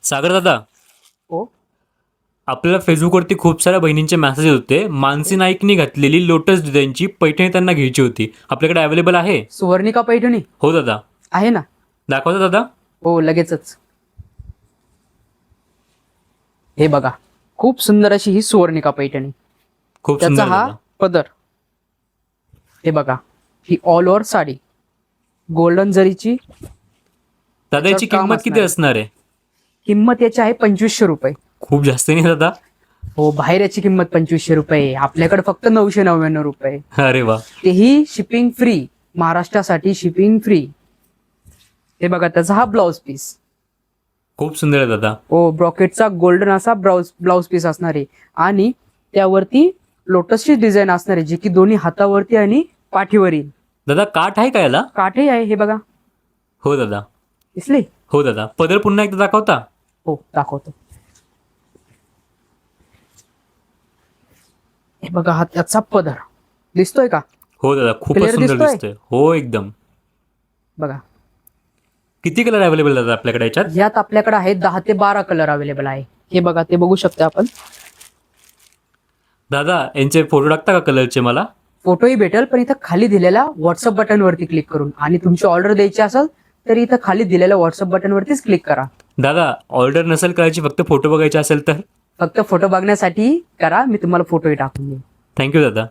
सागर दादा, हो. आपल्याला फेसबुकवरती खूप साऱ्या बहिणींचे मेसेज होते. मानसी नाईकनी घातलेली लोटस डिझाईनची पैठणी त्यांना घ्यायची होती. आपल्याकडे अवेलेबल आहे? सुवर्णिका पैठणी हो दादा. आहे ना. दाखवता दादा? हो, लगेचच. हे बघा, खूप सुंदर अशी ही सुवर्णिका पैठणी. खूप त्याचा सुंदर हा दादा. पदर. हे बघा, ही ऑल ओव्हर साडी गोल्डन जरीची. दादा याची काम किंमत किती असणार आहे. असणार आहे? किंमत याची आहे 2500 रुपये. खूप जास्त नाही दादा? हो, बाहेर याची किंमत 2500 रुपये, आपल्याकडे फक्त 999 रुपये. अरे वा. तेही शिपिंग फ्री, महाराष्ट्रासाठी शिपिंग फ्री. हे बघा, त्याचा हा ब्लाउज पीस. खूप सुंदर आहे दादा. हो, ब्रॉकेटचा गोल्डन असा ब्लाउज पीस असणार आहे आणि त्यावरती लोटसची डिझाईन असणार आहे, जी की दोन्ही हातावरती आणि पाठीवर येईल. दादा काठ आहे का याला? काठही आहे, हे बघा. हो दादा. दिसले? हो दादा. पदर पुन्हा एकदा दाखवता? हो, दाखवतो. हे बघा, हा त्याचा पदर दिसतोय का? हो दादा, खूपच Clear सुंदर दिसतोय? दिसतोय. हो एकदम. बघा, किती कलर अवेलेबल दादा आपल्याकडे याच्यात? यात आपल्याकडे आहे 10 ते 12 कलर अवेलेबल आहे. हे बघा, ते बघू शकता आपण. दादा यांचे फोटो टाकता का कलरचे मला? फोटोही भेटेल, पण इथं खाली दिलेल्या व्हॉट्सअप बटनवरती क्लिक करून, आणि तुमची ऑर्डर द्यायची असेल तर इथं खाली दिलेल्या व्हॉट्सअप बटनवरतीच क्लिक करा. दादा ऑर्डर नसेल करायची, फक्त फोटो बघायचे असेल तर? फक्त फोटो बघण्यासाठी करा, मी तुम्हाला फोटोही टाकून देईन. थँक्यू दादा.